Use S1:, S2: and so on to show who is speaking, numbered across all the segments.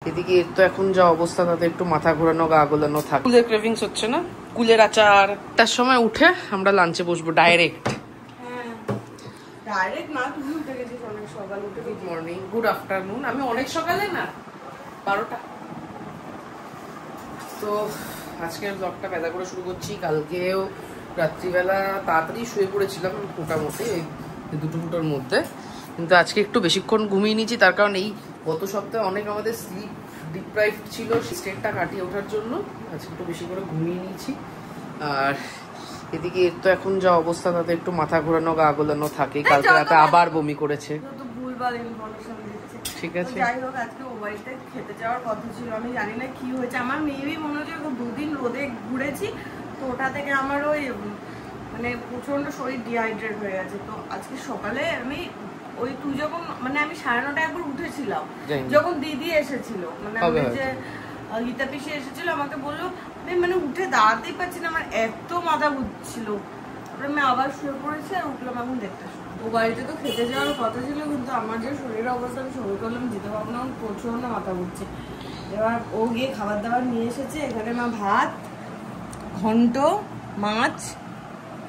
S1: এদিকে এর তো এখন যা অবস্থা, তাতে একটু মাথা ঘোরানো, গা গোলানো থাকে। কুলের ক্রেভিংস হচ্ছে না, কুলের আচার। তার সময় উঠে আমরা লাঞ্চে বসবো direct. Good morning, good afternoon. আমি অনেক সকালে না, 12টা। তো আজকের ব্লগটা বেলা করে শুরু করছি। কালকেও রাত্রিবেলা তাড়াতাড়ি শুয়ে পড়েছিলাম মোটামুটি এই 2-2টার মধ্যে, কিন্তু আজকে একটু বেশিক্ষণ ঘুমিয়ে নিয়েছি। তার কারণ এই গত সপ্তাহে অনেক আমাদের স্লিপ ডিপ্রাইভ ছিল, স্টেটটা কাটিয়ে ওঠার জন্য আজকে একটু বেশি করে ঘুমিয়ে নিয়েছি। আর এদিকে এর তো এখন যা অবস্থা, তাতে একটু মাথা ঘোরানো, গা গোলানো থাকে। কালকে রাতে আবার বমি করেছে। ঠিক আছে,
S2: যাই হোক, আজকে ও বাড়িতে খেতে যাওয়ার কথা ছিল। আমি জানি না কি হয়েছে, আমার মেবি মনে হচ্ছে 2 দিন রোদে ঘুরেছি, তো ওটা থেকে আমার ওই মানে প্রচন্ড শরীর ডিহাইড্রেট হয়ে গেছে। তো আজকে সকালে আমি ওই তুই যখন মানে আমি 9:30 একবার উঠেছিলাম, যখন দিদি এসেছিল, মানে আমি যে গীতা পিসি এসেছিল, আমাকে বললো মানে উঠে দাঁড়াতেই পারছি না, আমার এত মাথা ঘুরছিল। তারপরে আমি আবার শুয়ে পড়েছি আর উঠলাম এখন দেখতে। ও বাড়িতে তো খেতে যাওয়ার কথা ছিল, কিন্তু আমার যে শরীরের অবস্থা, আমি শরীর করলাম যেতে পারবো না, আমার প্রচন্ড মাথা ঘুরছে। এবার ও গিয়ে খাবার দাবার নিয়ে এসেছে। এখানে মা ভাত, ঘন্ট, মাছ,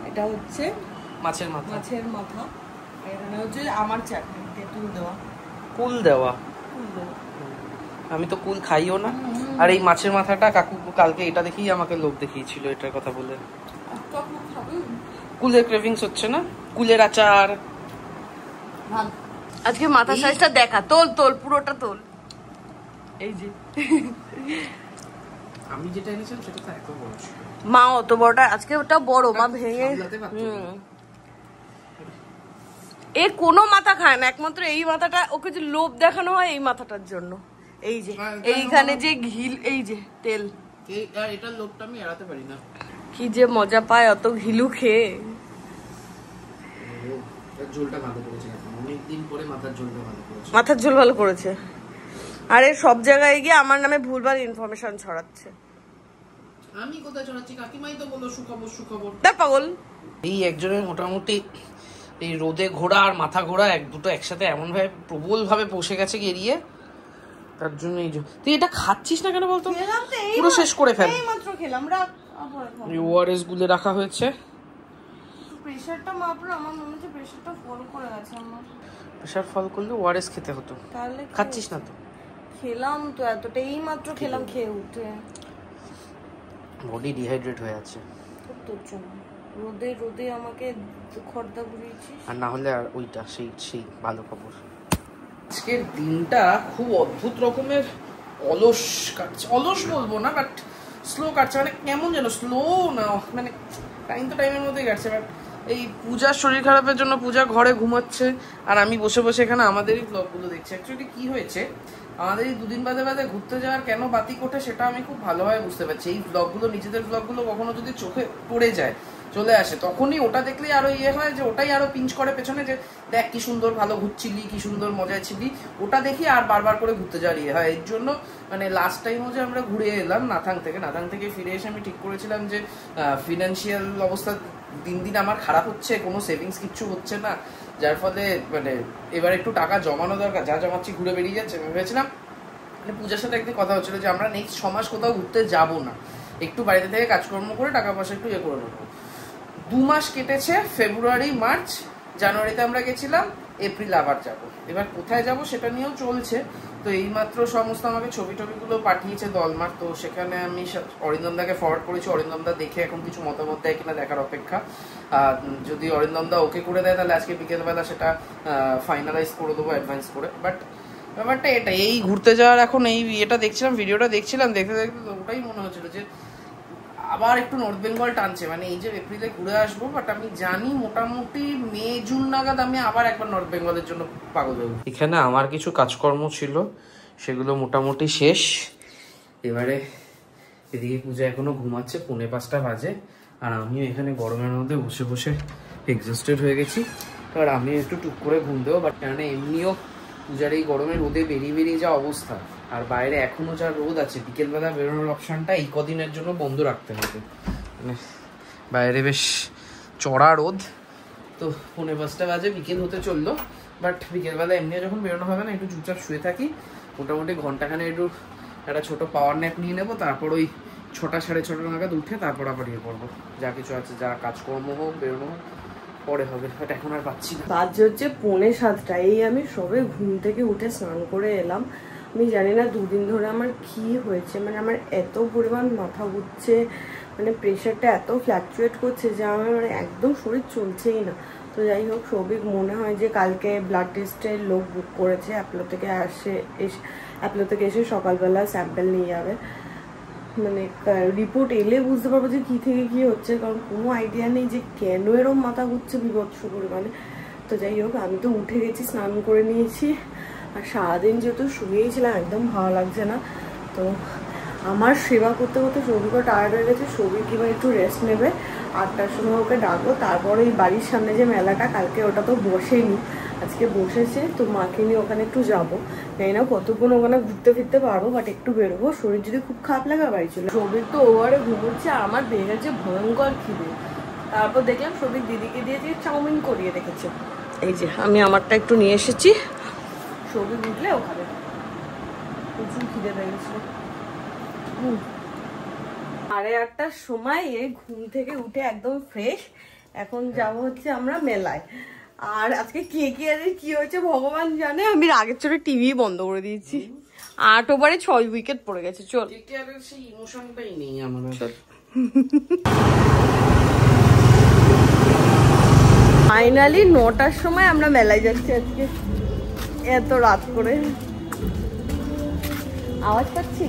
S2: এটা হচ্ছে
S1: মাছের মাথা,
S2: এখানে হচ্ছে আমার চাটনি, তেঁতুল দেওয়া,
S1: কুল দেওয়া। আমি তো কুল খাইও না। আর এই মাছের মাথাটা কাকু কালকে এটা দেখেই আমাকে লোভ দেখিয়েছিল, এটার কথা বলে। কুলের ক্রেভিংস হচ্ছে না, কুলের আচার।
S2: আজকে মাথা সাইজটা দেখা, তোল পুরোটা তোল। এই যে
S1: আমি যেটা এনেছিলাম সেটা তো এত বড় ছিল,
S2: মা অত বড়টা, আজকে ওটা বড়, মা ভেঙে। এর কোনো মাথা খায় না, একমাত্র এই মাথাটা ওকে যে লোভ দেখানো হয় এই মাথাটার জন্য। এই যে এইখানে যে ঘি, এই যে তেল,
S1: এটার লোভটা আমি এড়াতে পারি না।
S2: কি যে মজা পায় অত ঘিলু খেয়ে।
S1: ঝোলটা ভালো করেছে, অনেকদিন পরে মাথার ঝোলটা ভালো করেছে।
S2: মাথার ঝোল ভালো করেছে। আরে সব জায়গায় গিয়ে আমার নামে ভুলভাল ইনফরমেশন ছড়াচ্ছে।
S1: আমি কোথায় ছড়াচ্ছি? কাকিমাই তো বললো সুখবর।
S2: তার পাগল।
S1: এই একজনের মোটামুটি এই রোদে ঘোরা আর মাথা ঘোরা দুটো একসাথে এমন ভাবে প্রবল ভাবে বসে গেছে গেরিয়ে, তার জন্য এই যে তুই এটা খাচ্ছিস না কেন বলতো? পুরো শেষ করে ফেল।
S2: এইমাত্র খেলাম, রাখ।
S1: ওআরএস গুলে রাখা হয়েছে।
S2: প্রেসারটা মাপলো, আমার মনে হচ্ছে প্রেসারটা ফল করে গেছে আমার।
S1: প্রেসার ফল করলে ওআরএস খেতে হতো,
S2: তাহলে
S1: খাচ্ছিস না তো?
S2: খেলাম তো, এতটা এইমাত্র খেলাম, খেয়ে উঠে
S1: বডি ডিহাইড্রেট হয়ে আছে।
S2: তোর জন্য রোদে আমাকে খড়দা ঘুরিয়েছিস।
S1: আর না হলে আর ওইটা সেই ভালো খবর। আজকের দিনটা খুব অদ্ভুত রকমের অলস কাটছে। অলস বলবো না, বাট স্লো কাটছে। মানে কেমন যেন স্লো না, মানে টাইম তো টাইমের মধ্যেই কাটছে। বাট এই পূজার শরীর খারাপের জন্য পূজা ঘরে ঘুমাচ্ছে, আর আমি বসে বসে এখানে আমাদেরই ব্লগগুলো দেখছি। অ্যাকচুয়ালি কি হয়েছে, আমাদের এই 2 দিন বাদে ঘুরতে যাওয়ার কেন বাতিক ওঠে সেটা আমি খুব ভালোভাবে বুঝতে পারছি। এই ব্লগগুলো, নিজেদের ব্লগগুলো কখনো যদি চোখে পড়ে যায়, চলে আসে, তখনই ওটা দেখলেই আরো ইয়ে হয় যে ওটাই আরো পিঞ্চ করে পেছনে, যে দেখ কি সুন্দর ভালো ঘুরছিলি, কি সুন্দর মজায় ছিলি। ওটা দেখি আর বারবার করে ঘুরতে যাওয়ার ইয়ে হয়। এর জন্য মানে লাস্ট টাইমও যে আমরা ঘুরে এলাম নাথাং থেকে ফিরে এসে আমি ঠিক করেছিলাম যে ফিনান্সিয়াল অবস্থা দিন আমার খারাপ হচ্ছে, কোনো সেভিংস কিচ্ছু হচ্ছে না, যার ফলে মানে এবার একটু টাকা জমানো দরকার। যা জমাচ্ছি ঘুরে বেরিয়ে যাচ্ছে। আমি ভেবেছিলাম মানে পূজার সাথে একদিন কথা হচ্ছিল যে আমরা নেক্সট 6 মাস কোথাও ঘুরতে যাব না, একটু বাড়িতে থেকে কাজকর্ম করে টাকা পয়সা একটু ইয়ে করে নেবো। 2 মাস কেটেছে, ফেব্রুয়ারি, মার্চ, জানুয়ারিতে আমরা গেছিলাম, এপ্রিল আবার যাব। এবার কোথায় যাব সেটা নিয়েও চলছে। তো এইমাত্র সমস্ত আমাকে ছবিগুলো পাঠিয়েছে দলমার, তো সেখানে আমি অরিন্দমদাকে ফরওয়ার্ড করেছি। অরিন্দমদা দেখে এখন কিছু মতামত দেয় কিনা দেখার অপেক্ষা। যদি অরিন্দমদা ওকে করে দেয় তাহলে আজকে বিকেলবেলা সেটা ফাইনালাইজ করে দেবো অ্যাডভান্স করে। বাট ব্যাপারটা এটা, এই ঘুরতে যাওয়ার এখন এই এটা দেখছিলাম, ভিডিওটা দেখছিলাম, দেখতে ওটাই মনে হচ্ছিল যে আবার একটু নর্থ বেঙ্গল টানছে। মানে এই যে এপ্রিলে ঘুরে আসবো, বাট আমি জানি মোটামুটি মে জুন নাগাদ আমি আবার একবার নর্থ বেঙ্গলের জন্য পাগল হবো। এখানে আমার কিছু কাজকর্ম ছিল, সেগুলো মোটামুটি শেষ। এবারে এদিকে পূজা এখনো ঘুমাচ্ছে, 4:45 বাজে, আর আমিও এখানে গরমের মধ্যে বসে বসে এক্সস্টেড হয়ে গেছি। এবার আমিও একটু টুক করে ঘুম দেবো, বাট কেন এমনিও পূজার এই গরমে রোদে বেরিয়ে যা অবস্থা, আর বাইরে এখনো যা রোদ আছে, বিকেলবেলা বেরোনোর অপশনটা এই কদিনের জন্য বন্ধ রাখতে হবে। মানে বাইরে বেশ চড়া রোদ। তো 4:45 বাজে, বিকেল হতে চললো, বাট বিকেলবেলা এমনিও যখন বেরোনো হবে না, একটু চুপচাপ শুয়ে থাকি। মোটামুটি ঘন্টাখানে একটু একটা ছোট পাওয়ার ন্যাপ নিয়ে নেবো, তারপর ওই 6টা সাড়ে 6টা নাগাদ উঠে তারপর আবার ইয়ে করবো, যা কিছু আছে, যা কাজকর্ম হোক বেরোনো হোক পরে হবে, বাট এখন আর পাচ্ছি না।
S2: বাজে হচ্ছে 6:45। এই আমি সবে ঘুম থেকে উঠে স্নান করে এলাম। আমি জানি না 2 দিন ধরে আমার কি হয়েছে, মানে আমার এত পরিমাণ মাথা ঘুরছে, মানে প্রেশারটা এত ফ্ল্যাকচুয়েট করছে যে আমার মানে একদম শরীর চলছেই না। তো যাই হোক, সৌভিক মনে হয় যে কালকে ব্লাড টেস্টের লোক বুক করেছে, অ্যাপলো থেকে এসে সকালবেলা স্যাম্পেল নিয়ে যাবে। মানে রিপোর্ট এলে বুঝতে পারবো যে কী থেকে কী হচ্ছে, কারণ কোনো আইডিয়া নেই যে কেন এরম মাথা ঘুরছে বিভৎস পরিমাণে। তো যাই হোক, আমি তো উঠে গেছি, স্নান করে নিয়েছি, আর সারাদিন যেহেতু শুয়েছিলাম একদম ভালো লাগছে না। তো আমার সেবা করতে করতে সৌভিকও টায়ার্ড হয়ে গেছে। সৌভিক এবার একটু রেস্ট নেবে, 8টার সময় ওকে ডাকবো। তারপরে এই বাড়ির সামনে যে মেলাটা, কালকে ওটা তো বসেনি, আজকে বসেছে, তো মাকে নিয়ে ওখানে একটু যাবো। জানি না কতক্ষণ ওখানে ঘুরতে ফিরতে পারবো, বাট একটু বেরোবো। শরীর যদি খুব খারাপ লাগে বাড়ি চলে। সৌভিক তো ওভারে ঘুমোচ্ছে, আর আমার বেড়ে গেছে ভয়ঙ্কর খিদে। তারপর দেখলাম সৌভিক দিদিকে দিয়ে চাউমিন করিয়ে রেখেছে। এই যে আমি আমারটা একটু নিয়ে এসেছি, সৌভিক উঠলে ওখানে প্রচুর খিদে পেয়ে গেছিল। 8:30টার সময় এই ঘুম থেকে উঠে একদম ফ্রেশ। এখন যাবো হচ্ছে আমরা মেলায়। আর আজকে কে কে আর কি হয়েছে ভগবান জানে, আমি রাগের চোটে টিভি বন্ধ করে দিয়েছি। 8 ওভারে 6 উইকেট পড়ে গেছে। চল,
S1: সেই ইমোশনটাই নেই আমার।
S2: ফাইনালি 9টার সময় আমরা মেলায় যাচ্ছি আজকে, এত রাত করে। আওয়াজ পাচ্ছি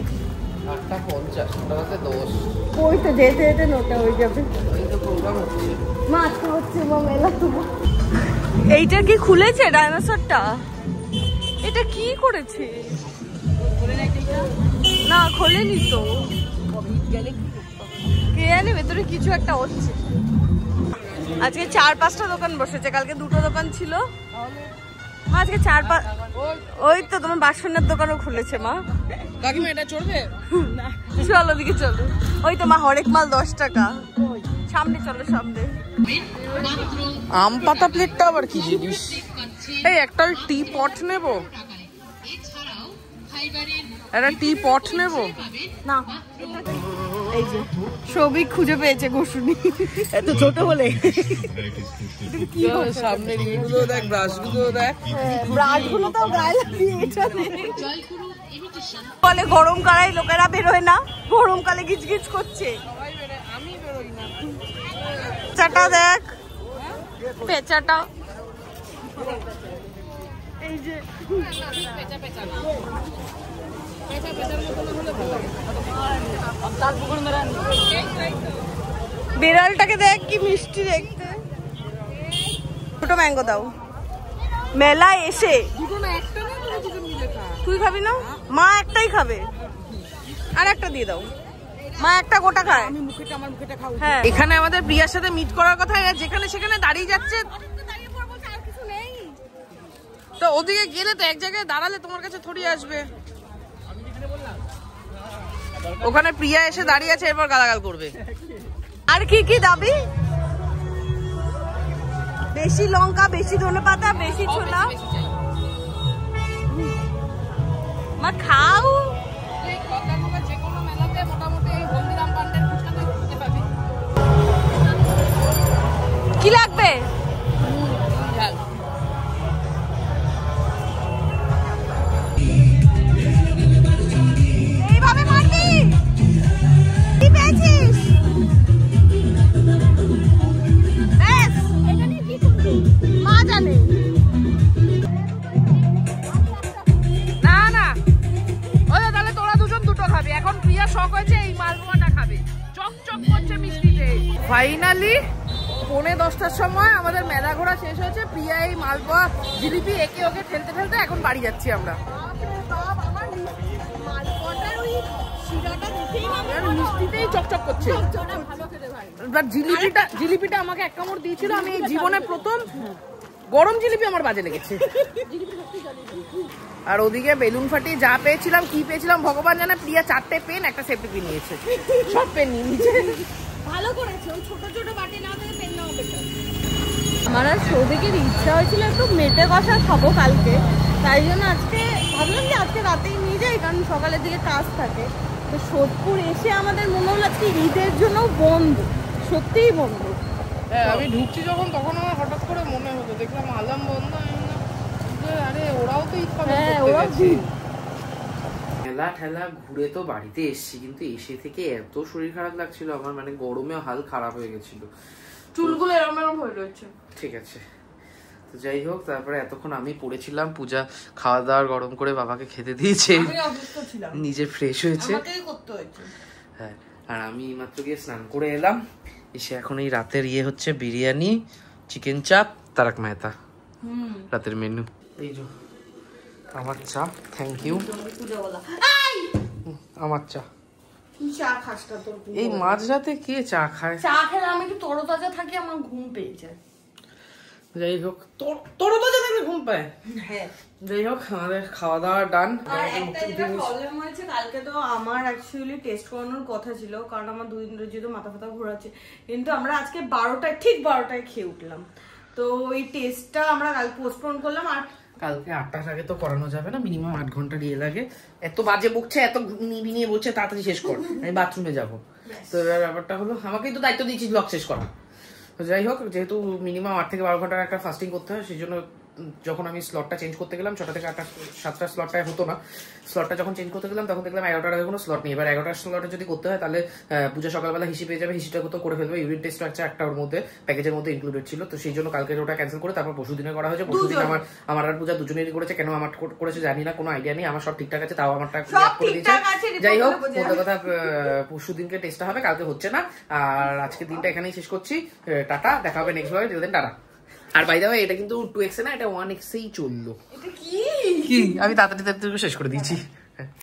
S1: 8:50,
S2: ওই তো যেতে যেতে 9টা হয়ে যাবে। মা আজকে হচ্ছে মেলা। এইটা কি খুলেছে ডাইনোসরটা? এটা কি করেছে? না খোলেনি তো, কে জানে ভেতরে কিছু একটা হচ্ছে। আজকে 4-5টা দোকান বসেছে, কালকে 2টো দোকান ছিল। আজকে 4-5, ওই তো তোমার বাসনের দোকানও খুলেছে। মা
S1: কাকিমা এটা চড়বে না?
S2: চলো দিকে চলো। ওই তো মা হরেক মাল 10 টাকা। সামনে চলো, সামনে।
S1: আম পাতা প্লেটটা আবার কি জিনিস? এই একটা টি পট নেবো, একটা টি পট নেবো
S2: না। এই যে সৌভিক খুঁজে পেয়েছে গোসুনি, এত ছোট বলে।
S1: সামনে ইগুলো দেখ, ব্রাশগুলো দেখ,
S2: ব্রাশগুলো তো গায়ে লাগিয়ে বলে গরম কালে লোকেরা বেরোয় না, গরমকালে গিজগিজ করছে।
S1: আমি বেরোই না।
S2: পেঁচাটা দেখ, পেঁচাটা। এই যে বিড়ালটাকে দেখ কি মিষ্টি দেখতে। দুটো ম্যাঙ্গো দাও। মেলায় এসে তুই খাবি না? মা একটাই খাবে, আর একটা দিয়ে দাও। মা একটা গোটা খায়। হ্যাঁ,
S1: এখানে আমাদের প্রিয়ার সাথে মিট করার কথা, যেখানে সেখানে দাঁড়িয়ে যাচ্ছে। তো ওদিকে গেলে তো এক জায়গায় দাঁড়ালে তোমার কাছে থরি আসবে। ওখানে প্রিয়া এসে দাঁড়িয়ে আছে, এরপর গালাগাল করবে।
S2: আর কি কি দাবি? বেশি লঙ্কা, বেশি ধনেপাতা, বেশি ছোলা। মা খাও। কি লাগবে? এইভাবে মারবি? কি পেয়েছিস? মা জানে।
S1: না না, ওই তাহলে তোরা দুজন দুটো খাবি। এখন প্রিয়া শখ হয়েছে এই মালপোয়াটা খাবে, চকচক করছে মিষ্টিতে। ফাইনালি 9:45টার সময় আমাদের মেলা ঘোরা শেষ হয়েছে। প্রিয়া এই মালপোয়া জিলিপি একে ওকে ঠেলতে ঠেলতে এখন বাড়ি যাচ্ছি আমরা। মিষ্টিতেই চকচক করছে। জিলিপিটা আমাকে এক কামড় দিয়েছিল, আমি এই জীবনে প্রথম গরম জিলিপি আমার বাজে লেগেছে। আর ওদিকে বেলুন ফাটিয়ে যা পেয়েছিলাম, কি পেয়েছিলাম ভগবান জানে। প্রিয়া 4টে পেন, একটা সেফটি পিন নিয়েছে, সব পেন নিয়ে নিয়েছে।
S2: ভালো করেছে, ওই ছোট ছোট বাটি না দিয়ে পেন নাও বেটার। আমার আর সৌভিকের ইচ্ছা হয়েছিল একটু মেটে কষা খাবো কালকে, তাই জন্য আজকে ভাবলাম যে আজকে রাতেই নিয়ে যাই, কারণ সকালের দিকে কাজ থাকে। তো সোদপুর এসে আমাদের মনে হলো আজকে ঈদের জন্য বন্ধ, সত্যিই বন্ধ।
S1: হ্যাঁ, আমি ঢুকছি যখন তখন আমার হঠাৎ করে মনে হলো, দেখলাম আলাম বন্ধ, আরে ওরাও তো ঈদ পালন করতে গেছে। মেলা ঠেলা ঘুরে তো বাড়িতে এসছি, কিন্তু এসে থেকে এত শরীর খারাপ লাগছিল আমার, মানে গরমে হাল খারাপ হয়ে গেছিল,
S2: চুলগুলো এরম এরম হয়ে রয়েছে।
S1: ঠিক আছে, তো যাই হোক, তারপরে এতক্ষণ আমি পড়েছিলাম, পূজা খাওয়া দাওয়ার গরম করে বাবাকে খেতে দিয়েছে, নিজে ফ্রেশ হয়েছে, হ্যাঁ, আর আমি মাত্র গিয়ে স্নান করে এলাম, এসে এখন এই রাতের হচ্ছে বিরিয়ানি, চিকেন চাপ, তারক মেহতা রাতের মেনু। এই যে আমার চা, থ্যাংক ইউ। আমার চা। এই মাঝরাতে কে চা খায়?
S2: চা খেলে আমি একটু তরতাজা থাকি, আমার ঘুম পেয়ে যায়।
S1: যাই হোক, তরতাজা থাকলে ঘুম পায়।
S2: হ্যাঁ,
S1: যাই হোক, আমাদের খাওয়া দাওয়া ডান।
S2: আর একটা যেটা প্রবলেম হয়েছে, কালকে তো আমার অ্যাকচুয়ালি টেস্ট করানোর কথা ছিল, কারণ আমার 2 দিন ধরে যেহেতু মাথা ব্যথা ঘোরাচ্ছে, কিন্তু আমরা আজকে 12টায় ঠিক 12টায় খেয়ে উঠলাম। তো ওই টেস্টটা আমরা কাল পোস্টপোন করলাম। আর
S1: কালকে 8টার আগে তো করানো যাবে না, মিনিমাম 8 ঘন্টা দিয়ে লাগে। এত বাজে বকছে, এত নিয়ে বলছে তাড়াতাড়ি শেষ কর, আমি বাথরুমে যাবো। তো ব্যাপারটা হলো, আমাকেই তো দায়িত্ব দিয়েছিস ব্লগ শেষ করা। তো যাই হোক, যেহেতু মিনিমাম 8 থেকে 12 ঘন্টার একটা ফাস্টিং করতে হয়, সেই জন্য যখন আমি স্লটটা চেঞ্জ করতে গেলাম, 6টা থেকে 8টা 7টা স্লটটা হতো না, স্লটটা যখন চেঞ্জ করতে গেলাম তখন দেখলাম 11টার আগে কোনো স্লট নেই। এবার 11টার স্লটে যদি করতে হয় তাহলে পূজা সকালবেলা হিসি পেয়ে যাবে, হিসিটা তো করে ফেলবে। ইউরিন টেস্ট একটা 1টার মধ্যে প্যাকেজের মধ্যে ইনক্লুডেড ছিল, তো সেই জন্য কালকে ওটা ক্যান্সেল করে তারপর পরশুদিনে করা হয়েছে। পরশুদিন আমার আর পূজা দুজনেরই করেছে, কেন আমার করেছে জানি না, কোনো আইডিয়া নেই, আমার সব ঠিকঠাক আছে, তাও আমারটা করে দিয়েছে। যাই হোক, মোট কথা পরশুদিনকে টেস্টটা হবে, কালকে হচ্ছে না। আর আজকে দিনটা এখানেই শেষ করছি, টাটা, দেখা হবে নেক্সট ব্লগে, টিল দেন টাটা। আর বাই দ্য ওয়ে, এটা কিন্তু 2x না, এটা 1x এই চললো।
S2: এটা কি
S1: আমি তাড়াতাড়ি শেষ করে দিয়েছি।